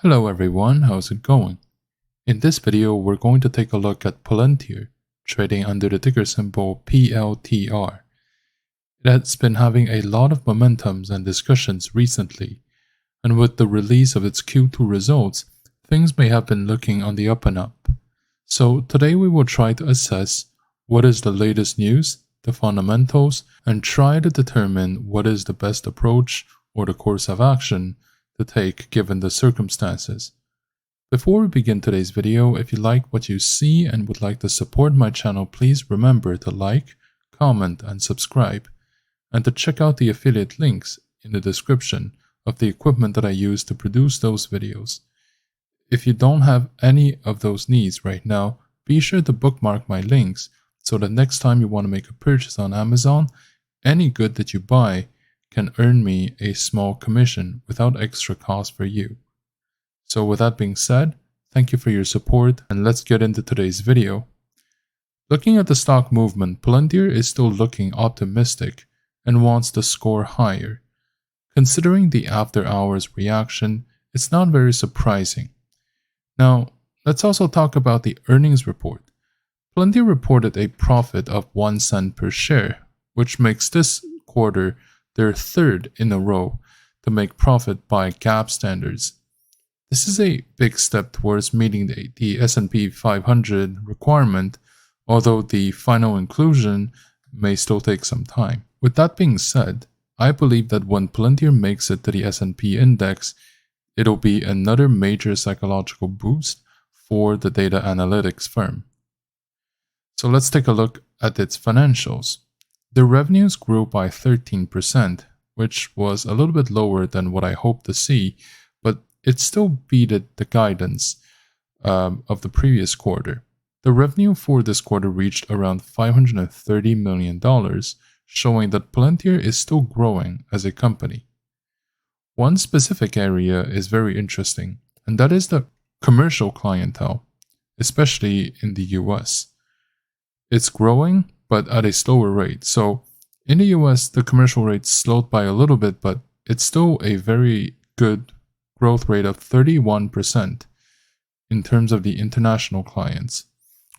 Hello everyone, how's it going? In this video, we're going to take a look at Palantir, trading under the ticker symbol PLTR. It has been having a lot of momentums and discussions recently, and with the release of its Q2 results, things may have been looking on the up and up. So today we will try to assess what is the latest news, the fundamentals, and try to determine what is the best approach or the course of action to take given the circumstances. Before we begin today's video, if you like what you see and would like to support my channel, please remember to like, comment, and subscribe, and to check out the affiliate links in the description of the equipment that I use to produce those videos. If you don't have any of those needs right now, be sure to bookmark my links so that next time you want to make a purchase on Amazon, any good that you buy can earn me a small commission without extra cost for you. So with that being said, thank you for your support and let's get into today's video. Looking at the stock movement, Palantir is still looking optimistic and wants to score higher. Considering the after hours reaction, it's not very surprising. Now, let's also talk about the earnings report. Palantir reported a profit of 1 cent per share, which makes this quarter their third in a row to make profit by GAAP standards. This is a big step towards meeting the S&P 500 requirement, although the final inclusion may still take some time. With that being said, I believe that when Palantir makes it to the S&P index, it'll be another major psychological boost for the data analytics firm. So let's take a look at its financials. The revenues grew by 13%, which was a little bit lower than what I hoped to see, but it still beat the guidance of the previous quarter. The revenue for this quarter reached around $530 million, showing that Palantir is still growing as a company. One specific area is very interesting, and that is the commercial clientele, especially in the US. It's growing, but at a slower rate. So in the US, the commercial rate slowed by a little bit, but it's still a very good growth rate of 31% in terms of the international clients,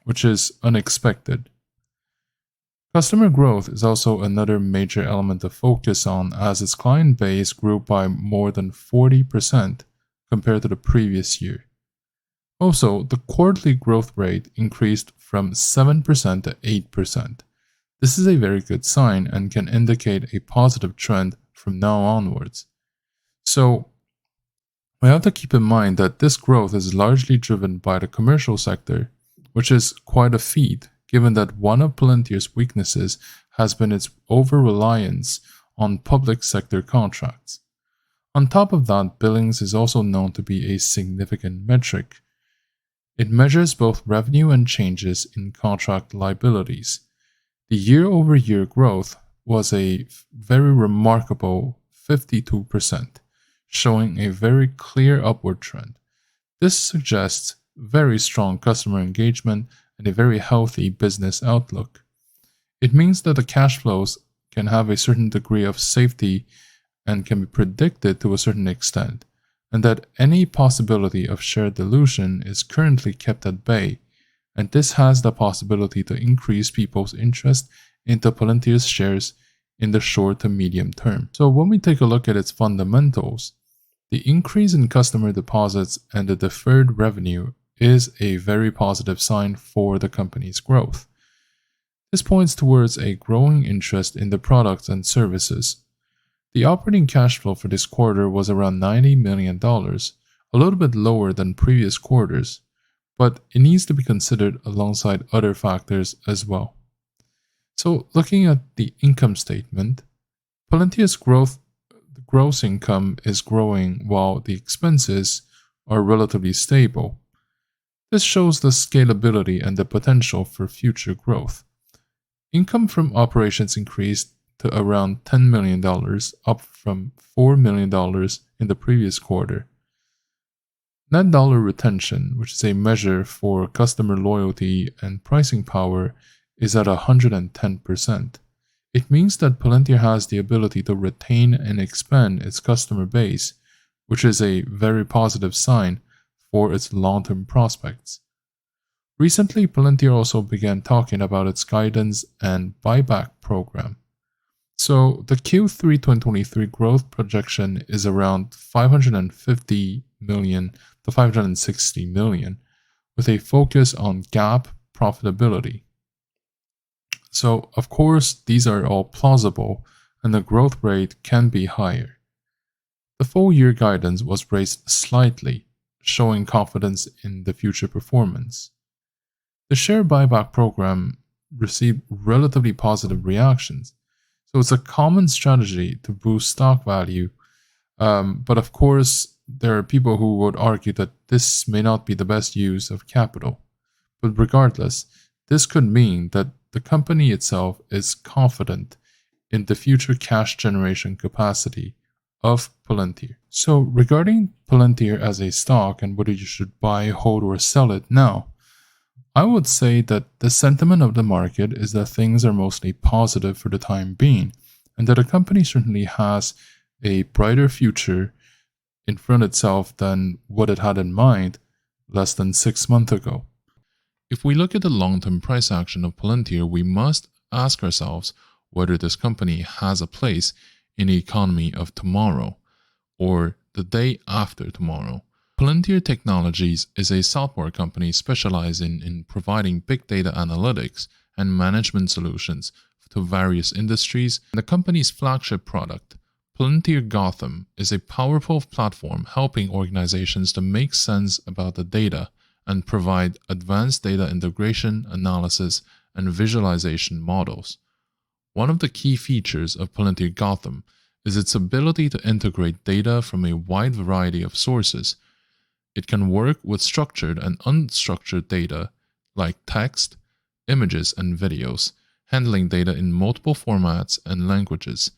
which is unexpected. Customer growth is also another major element to focus on, as its client base grew by more than 40% compared to the previous year. Also, the quarterly growth rate increased from 7% to 8%. This is a very good sign and can indicate a positive trend from now onwards. So, we have to keep in mind that this growth is largely driven by the commercial sector, which is quite a feat given that one of Palantir's weaknesses has been its over-reliance on public sector contracts. On top of that, billings is also known to be a significant metric. It measures both revenue and changes in contract liabilities. The year-over-year growth was a very remarkable 52%, showing a very clear upward trend. This suggests very strong customer engagement and a very healthy business outlook. It means that the cash flows can have a certain degree of safety and can be predicted to a certain extent, and that any possibility of share dilution is currently kept at bay, and this has the possibility to increase people's interest into Palantir's shares in the short to medium term. So when we take a look at its fundamentals, the increase in customer deposits and the deferred revenue is a very positive sign for the company's growth. This points towards a growing interest in the products and services. The operating cash flow for this quarter was around $90 million, a little bit lower than previous quarters, but it needs to be considered alongside other factors as well. So looking at the income statement, Palantir's gross income is growing while the expenses are relatively stable. This shows the scalability and the potential for future growth. Income from operations increased to around $10 million, up from $4 million in the previous quarter. Net dollar retention, which is a measure for customer loyalty and pricing power, is at 110%. It means that Palantir has the ability to retain and expand its customer base which is a very positive sign for its long-term prospects. Recently, Palantir also began talking about its guidance and buyback program. So the Q3 2023 growth projection is around 550 million to 560 million, with a focus on GAAP profitability. So, of course, these are all plausible, and the growth rate can be higher. The full year guidance was raised slightly, showing confidence in the future performance. The share buyback program received relatively positive reactions, so it's a common strategy to boost stock value. But of course, there are people who would argue that this may not be the best use of capital. But regardless, this could mean that the company itself is confident in the future cash generation capacity of Palantir. So regarding Palantir as a stock and whether you should buy, hold, or sell it now, I would say that the sentiment of the market is that things are mostly positive for the time being, and that the company certainly has a brighter future in front of itself than what it had in mind less than 6 months ago. If we look at the long-term price action of Palantir, we must ask ourselves whether this company has a place in the economy of tomorrow or the day after tomorrow. Palantir Technologies is a software company specializing in providing big data analytics and management solutions to various industries. The company's flagship product, Palantir Gotham, is a powerful platform helping organizations to make sense about the data and provide advanced data integration, analysis, and visualization models. One of the key features of Palantir Gotham is its ability to integrate data from a wide variety of sources. It can work with structured and unstructured data like text, images, and videos, handling data in multiple formats and languages.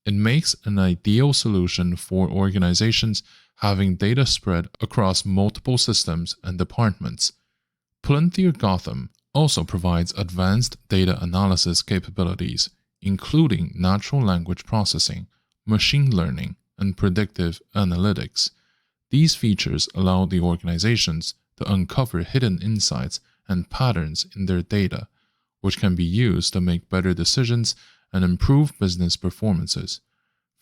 It makes an ideal solution for organizations having data spread across multiple systems and departments. Palantir Gotham also provides advanced data analysis capabilities, including natural language processing, machine learning, and predictive analytics. These features allow the organizations to uncover hidden insights and patterns in their data, which can be used to make better decisions and improve business performances.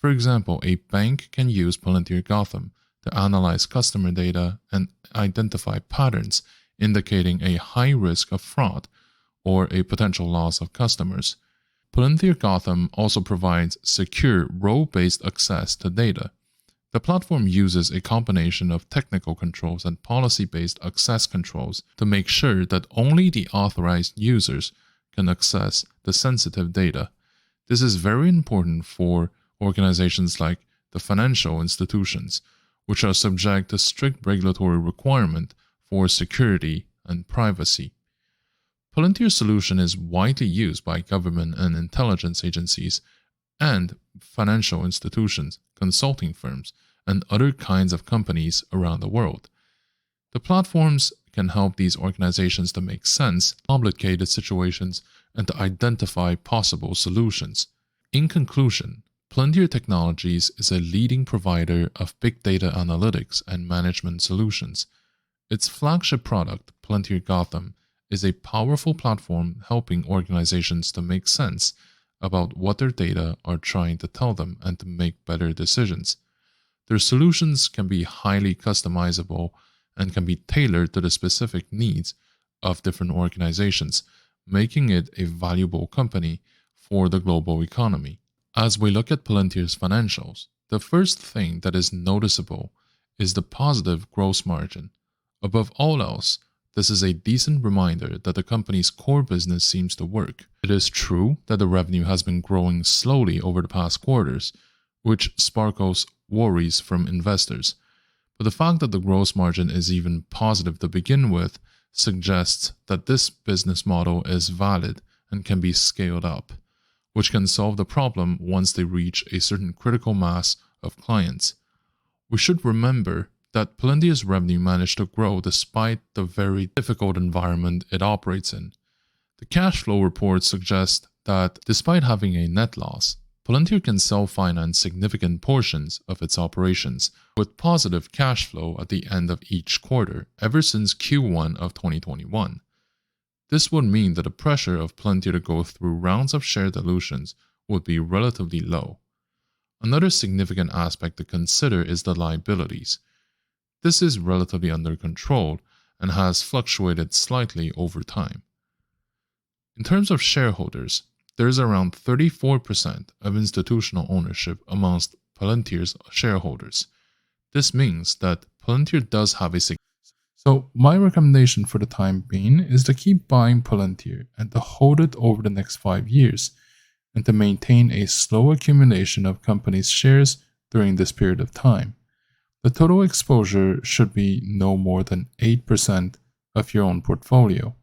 For example, a bank can use Palantir Gotham to analyze customer data and identify patterns indicating a high risk of fraud or a potential loss of customers. Palantir Gotham also provides secure role-based access to data. The platform uses a combination of technical controls and policy-based access controls to make sure that only the authorized users can access the sensitive data. This is very important for organizations like the financial institutions, which are subject to strict regulatory requirement for security and privacy. Palantir's solution is widely used by government and intelligence agencies and financial institutions, consulting firms, and other kinds of companies around the world. The platforms can help these organizations to make sense of complicated situations and to identify possible solutions. In conclusion, Palantir Technologies is a leading provider of big data analytics and management solutions. Its flagship product, Palantir Gotham, is a powerful platform helping organizations to make sense about what their data are trying to tell them and to make better decisions. Their solutions can be highly customizable and can be tailored to the specific needs of different organizations, making it a valuable company for the global economy. As we look at Palantir's financials, the first thing that is noticeable is the positive gross margin. Above all else, this is a decent reminder that the company's core business seems to work. It is true that the revenue has been growing slowly over the past quarters, which sparkles worries from investors. But the fact that the gross margin is even positive to begin with suggests that this business model is valid and can be scaled up, which can solve the problem once they reach a certain critical mass of clients. We should remember that Palantir's revenue managed to grow despite the very difficult environment it operates in. The cash flow reports suggest that despite having a net loss, Palantir can self-finance significant portions of its operations with positive cash flow at the end of each quarter ever since Q1 of 2021. This would mean that the pressure of Palantir to go through rounds of share dilutions would be relatively low. Another significant aspect to consider is the liabilities. This is relatively under control and has fluctuated slightly over time. In terms of shareholders, there is around 34% of institutional ownership amongst Palantir's shareholders. This means that Palantir does have a significant. So my recommendation for the time being is to keep buying Palantir and to hold it over the next 5 years, and to maintain a slow accumulation of companies' shares during this period of time. The total exposure should be no more than 8% of your own portfolio.